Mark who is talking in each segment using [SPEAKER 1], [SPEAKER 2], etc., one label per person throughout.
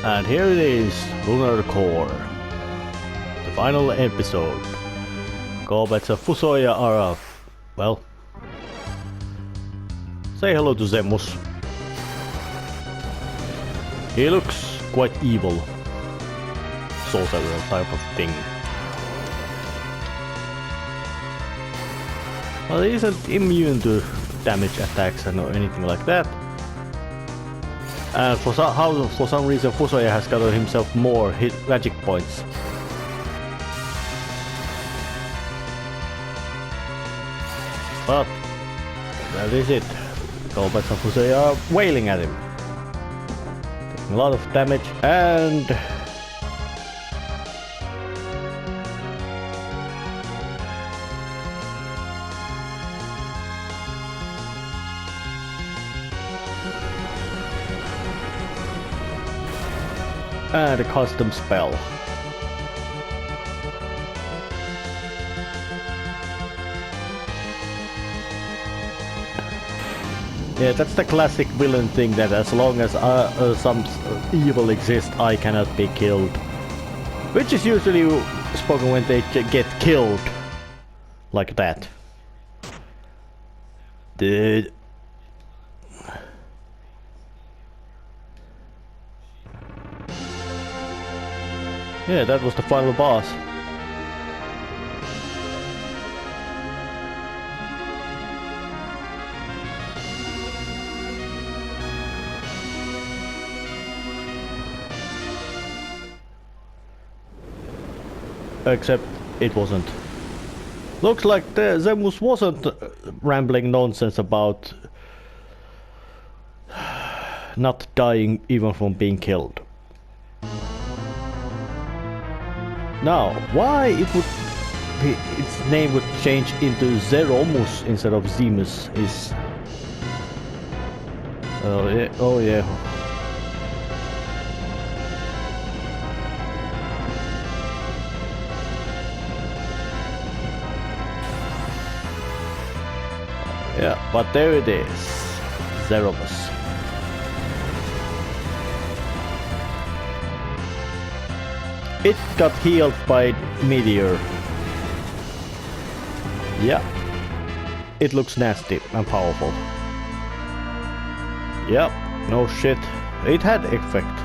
[SPEAKER 1] And here it is, Lunar Core. The final episode. Koobetsa Fusoja are, well... Say hello to Zemus. He looks quite evil. Sorcerer type of thing. Well, he isn't immune to damage attacks or anything like that. And for some reason Fusoja has gotten himself more magic points. But that is it. Koobetsa and Fusoja are wailing at him. Taking a lot of damage and... and a custom spell. Yeah, that's the classic villain thing, that as long as some evil exists, I cannot be killed. Which is usually spoken when they get killed. Like that. Dude. Yeah, that was the final boss. Except it wasn't. Looks like the Zemus wasn't rambling nonsense about not dying even from being killed. Now, why its name would change into Zeromus instead of Zemus is... Oh yeah. Yeah, but there it is. Zeromus. It got healed by meteor. Yeah. It looks nasty and powerful. Yep, no shit. It had effect.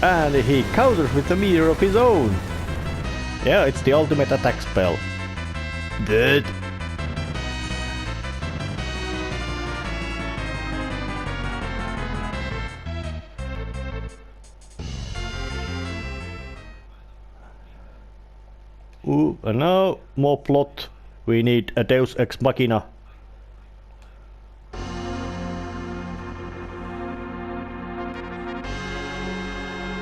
[SPEAKER 1] And he counters with a meteor of his own. Yeah, it's the ultimate attack spell. Good. Ooh, and now more plot. We need a Deus Ex Machina.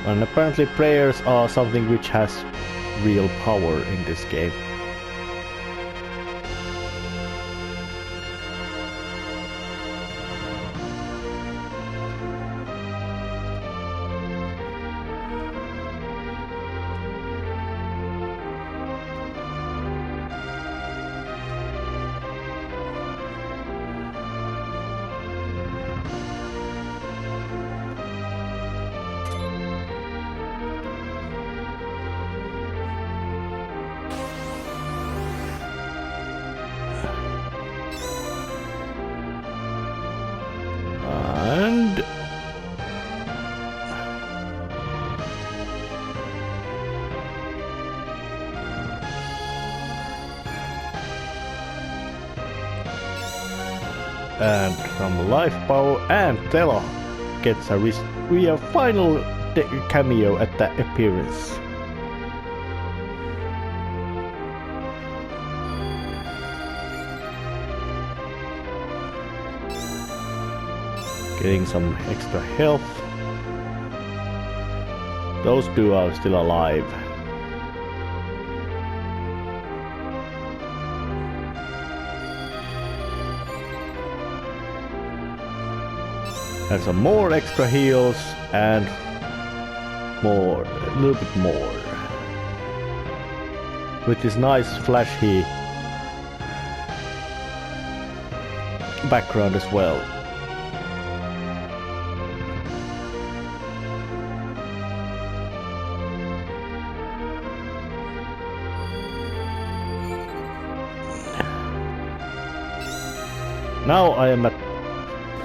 [SPEAKER 1] And apparently prayers are something which has real power in this game. And from Life Power and Tela gets a final cameo at the appearance. Getting some extra health. Those two are still alive. And some more extra heals and more, a little bit more. With this nice flashy background as well. Now I am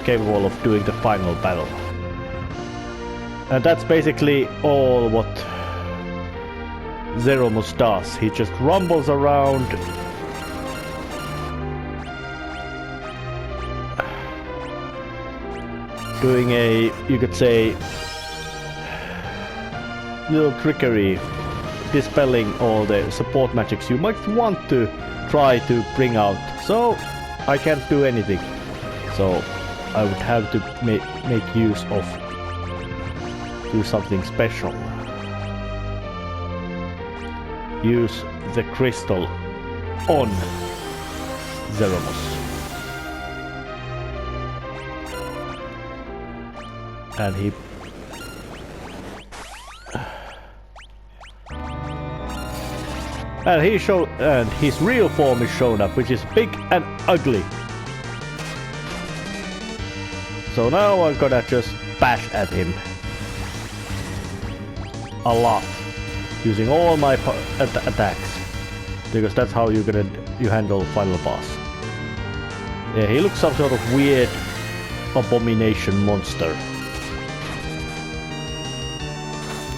[SPEAKER 1] capable of doing the final battle. And that's basically all what Zeromus does. He just rumbles around, doing a, you could say, little trickery, dispelling all the support magics you might want to try to bring out. So I can't do anything. So I would have to make use of do something special. Use the crystal on Zeromus. And his real form is shown up, which is big and ugly. So now I'm gonna just bash at him a lot, using all my attacks, because that's how you handle final boss. Yeah, he looks some sort of weird abomination monster.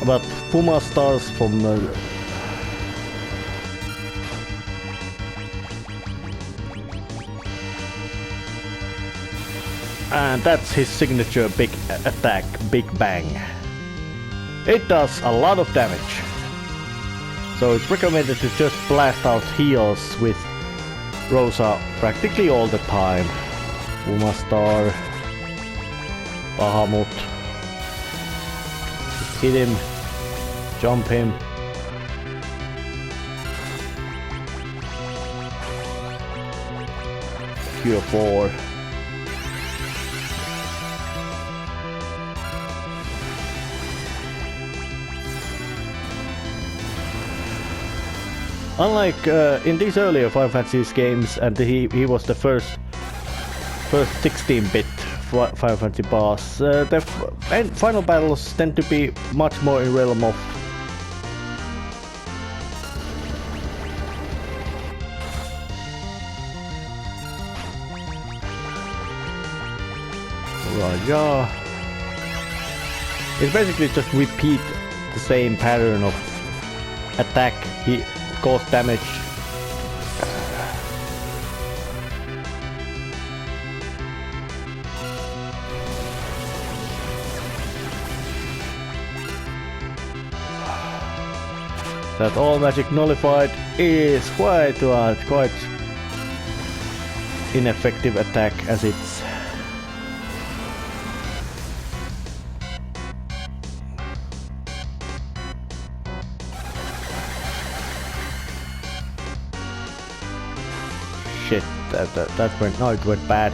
[SPEAKER 1] But Puma stars from and that's his signature big attack, Big Bang. It does a lot of damage. So it's recommended to just blast out heals with Rosa practically all the time. Puma Star, Bahamut. Just hit him, jump him. Cure 4. Unlike in these earlier Final Fantasy games, and he was the first 16-bit Final Fantasy boss, the final battles tend to be much more in realm of Sarja. It's basically just repeat the same pattern of attack, he cause damage. That all magic nullified is quite ineffective attack as it's shit, that went, no, it went bad.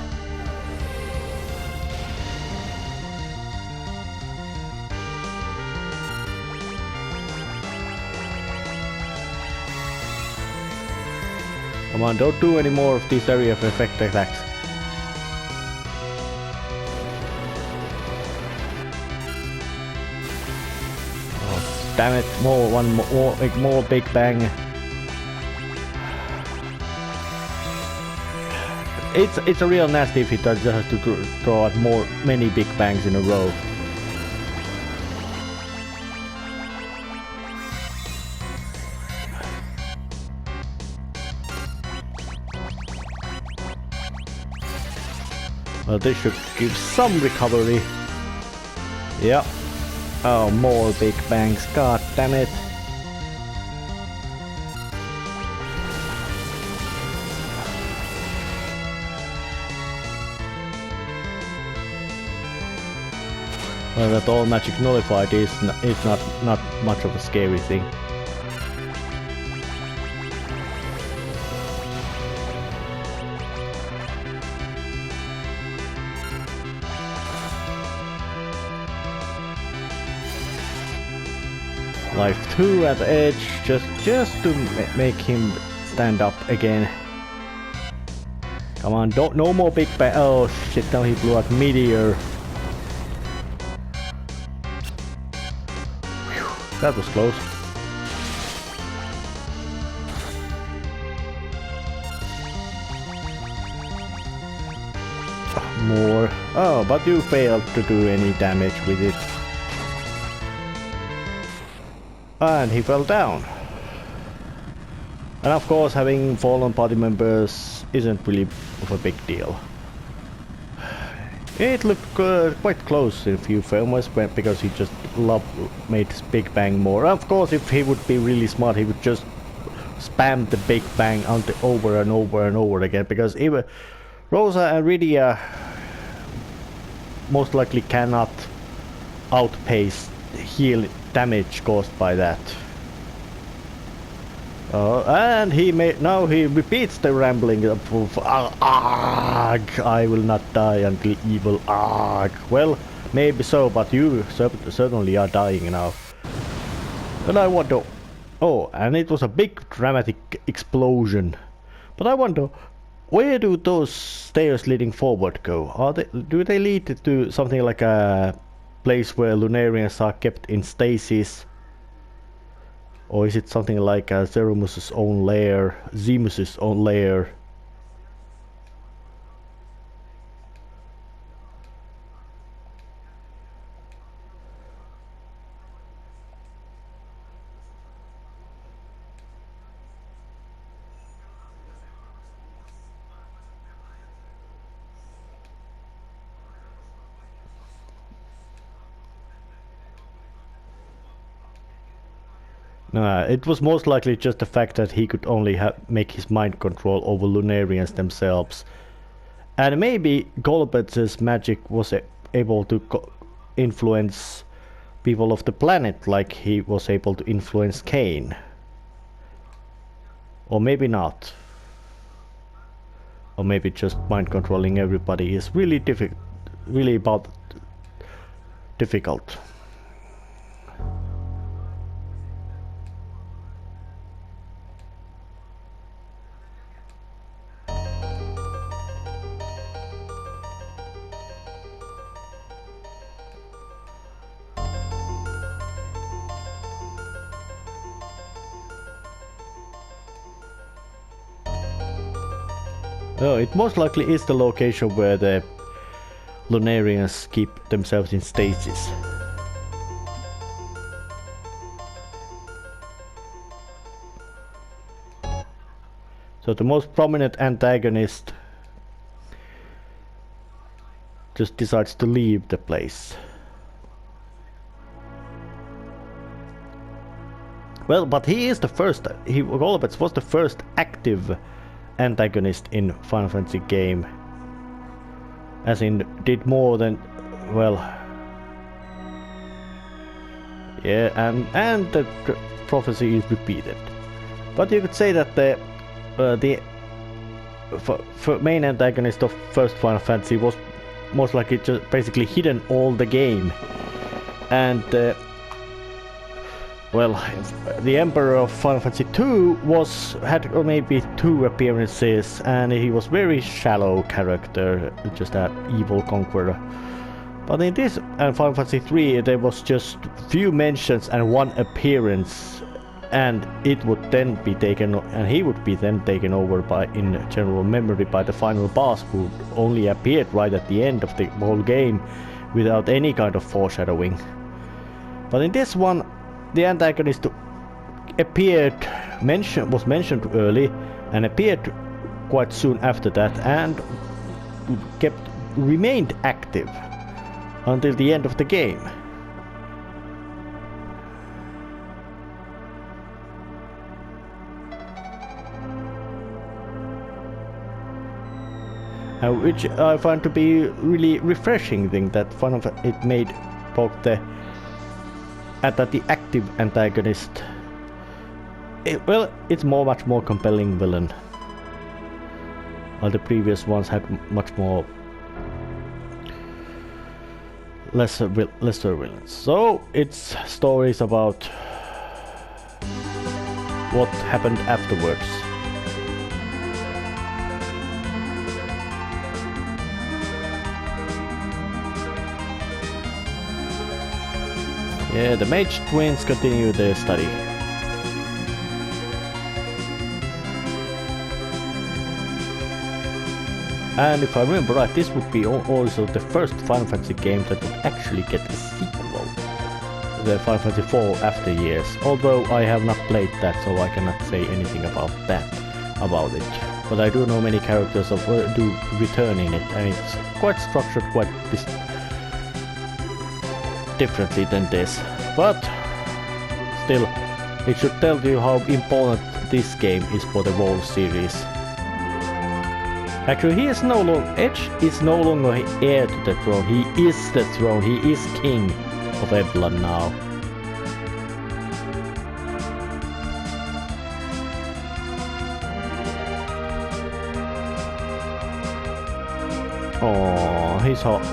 [SPEAKER 1] Come on, don't do any more of these area of effect attacks. Oh, damn it, more Big Bang. It's a real nasty if he just has to throw out many Big Bangs in a row. Well, this should give some recovery. Yeah. Oh, more Big Bangs. God damn it. Well, that all magic nullified is not much of a scary thing. Life 2 at the edge, just to make him stand up again. Come on, no more big bang. Oh shit, now he blew out meteor. Whew, that was close. More. Oh, but you failed to do any damage with it. And he fell down. And of course, having fallen party members isn't really of a big deal. It looked quite close in a few films because he just made his Big Bang more. Of course, if he would be really smart, he would just spam the Big Bang over and over and over again, because even Rosa and Rydia most likely cannot outpace heal damage caused by that. And now he repeats the rambling of I will not die until evil. Well, maybe so, but you certainly are dying now. And I wonder, oh, and it was a big dramatic explosion. But I wonder, where do those stairs leading forward go? Do they lead to something like a place where Lunarians are kept in stasis? Or is it something like Zemus's own lair? It was most likely just the fact that he could only make his mind control over Lunarians themselves. And maybe Golbez's magic was able to influence people of the planet like he was able to influence Cain. Or maybe not. Or maybe just mind controlling everybody is really difficult. Oh, it most likely is the location where the Lunarians keep themselves in stasis. So the most prominent antagonist just decides to leave the place. Well, but he is the first. Golbez was the first active antagonist in Final Fantasy game, as in did more than, well, yeah, and the prophecy is repeated. But you could say that the main antagonist of first Final Fantasy was most likely just basically hidden all the game, and well, the Emperor of Final Fantasy II had maybe 2 appearances, and he was very shallow character, just an evil conqueror. But in this and Final Fantasy III, there was just few mentions and 1 appearance, and it would then be taken, and he would be then taken over in general memory by the final boss, who only appeared right at the end of the whole game, without any kind of foreshadowing. But in this one, the antagonist was mentioned early and appeared quite soon after that, and remained active until the end of the game. Which I find to be really refreshing thing, that it made both the active antagonist, it's much more compelling villain, while the previous ones had much more lesser villains. So it's stories about what happened afterwards. Yeah, the mage twins continue their study. And if I remember right, this would be also the first Final Fantasy game that would actually get a sequel. The Final Fantasy 4 after years. Although I have not played that, so I cannot say anything about it. But I do know many characters do return in it, and it's quite structured quite differently than this. But still, it should tell you how important this game is for the whole series. Actually, Edge is no longer heir to the throne. He is the throne. He is king of Eblan now. Oh, he's hot.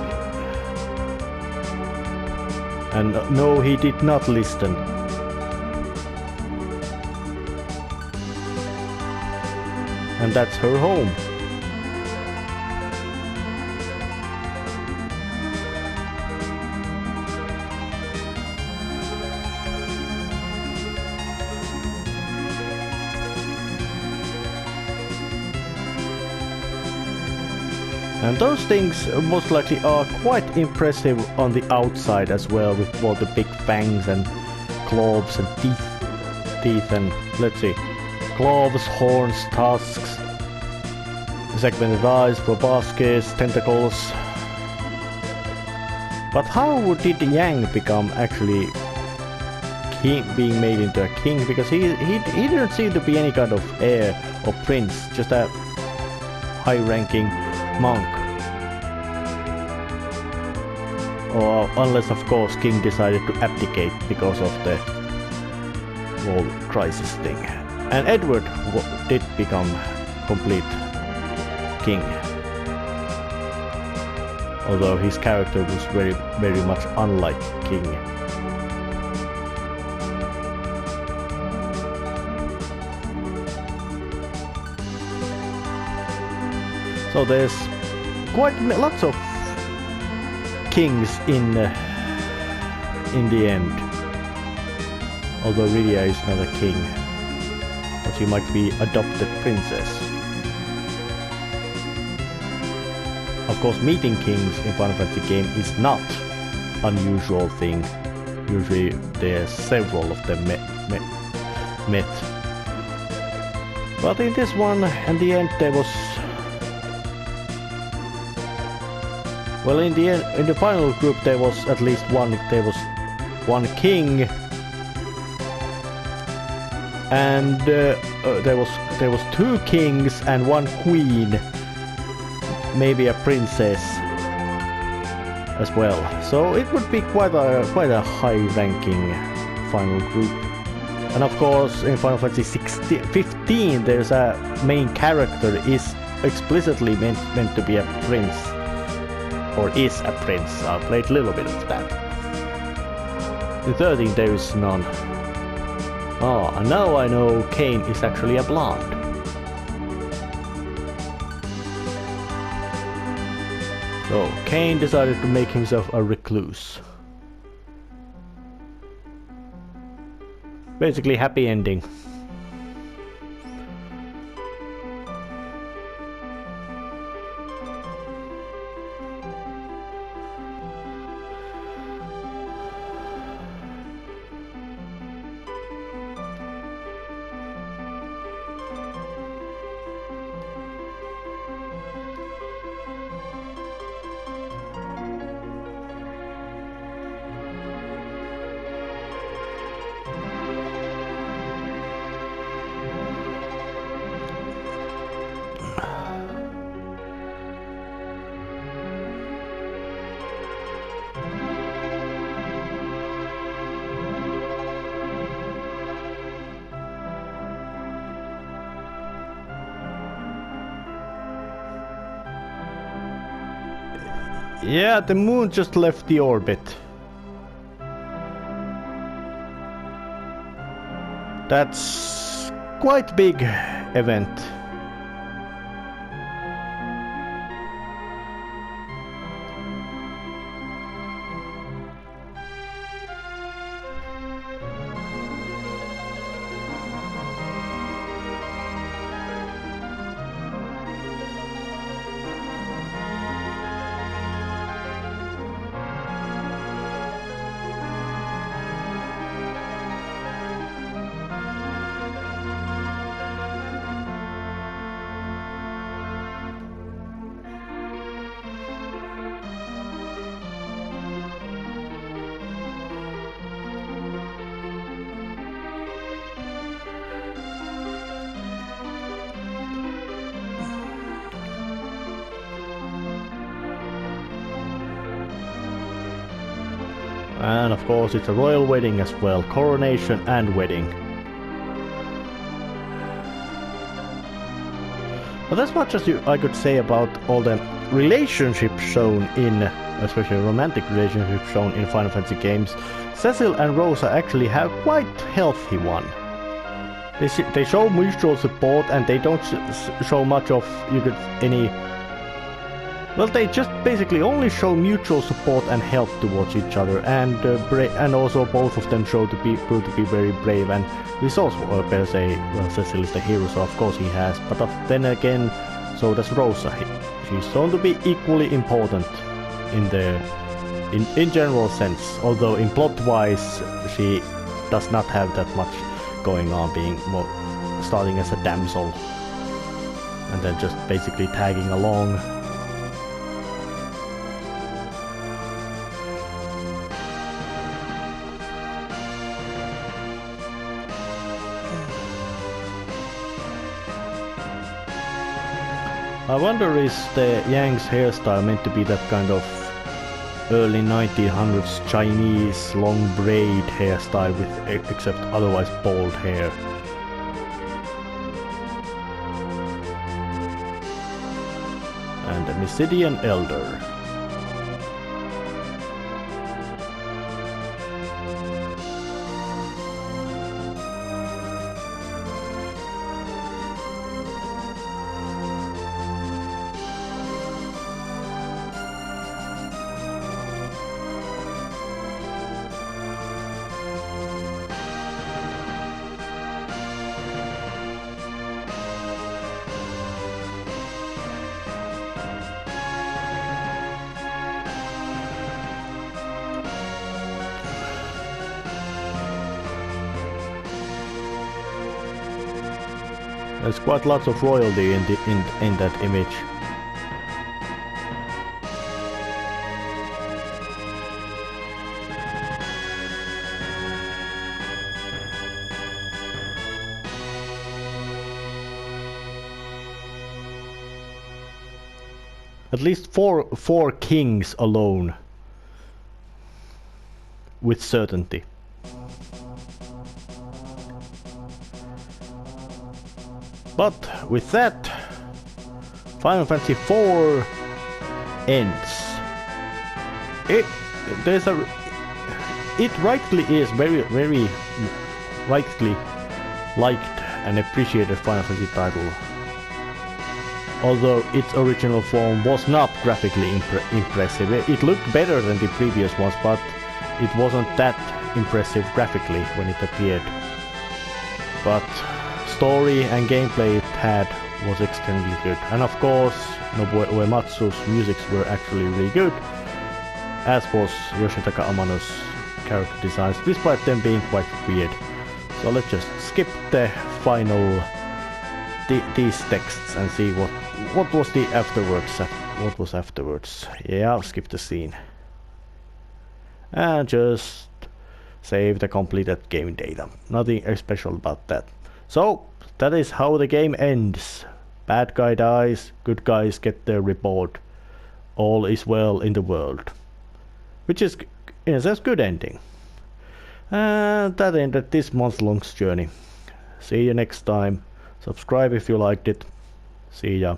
[SPEAKER 1] And no, he did not listen. And that's her home. And those things most likely are quite impressive on the outside as well, with all the big fangs and claws and teeth and let's see, claws, horns, tusks, segmented eyes, proboscis, tentacles. But how did Yang become actually being made into a king? Because he didn't seem to be any kind of heir or prince, just a high-ranking monk. Or unless of course King decided to abdicate because of the whole crisis thing. And Edward did become complete king. Although his character was very much unlike King. So there's quite lots of kings in the end. Although Lydia is not a king, but she might be adopted princess. Of course, meeting kings in Final Fantasy game is not unusual thing. Usually there's several of them met. But in this one, in the end, there was. Well, in the end, in the final group, there was at least one. There was one king, and there was two kings and one queen, maybe a princess as well. So it would be quite a high-ranking final group. And of course, in Final Fantasy 15, there's a main character is explicitly meant to be a prince. Or is a prince. I played a little bit of that. In 13 there is none. Oh, and now I know Cain is actually a blonde. So, Cain decided to make himself a recluse. Basically happy ending. Yeah, the moon just left the orbit. That's quite big event. And of course it's a royal wedding as well, coronation and wedding. But as much as I could say about all the relationships shown in, especially romantic relationships shown in Final Fantasy games, Cecil and Rosa actually have quite healthy one. They show mutual support and they don't show much of any. Well, they just basically only show mutual support and help towards each other, and also both of them prove to be very brave. And this also, better say, well, Cecil is the hero, so of course he has. But then again, so does Rosa. She's shown to be equally important in general sense. Although in plot-wise, she does not have that much going on, being more starting as a damsel and then just basically tagging along. I wonder, is the Yang's hairstyle meant to be that kind of early 1900s Chinese long braid hairstyle with except otherwise bald hair? And a Mysidian Elder. There's quite lots of royalty in that image. At least four kings alone, with certainty. But with that, Final Fantasy IV ends. It rightly is very rightly liked and appreciated Final Fantasy title. Although its original form was not graphically impressive. It looked better than the previous ones, but it wasn't that impressive graphically when it appeared. But story and gameplay it had was extremely good, and of course Nobuo Uematsu's musics were actually really good, as was Yoshitaka Amano's character designs, despite them being quite weird. So let's just skip the final these texts and see what was the afterwards. What was afterwards? Yeah, I'll skip the scene and just save the completed game data. Nothing special about that. So, that is how the game ends. Bad guy dies, good guys get their reward. All is well in the world. Which is, in a sense, good ending. And that ended this month-long journey. See you next time. Subscribe if you liked it. See ya.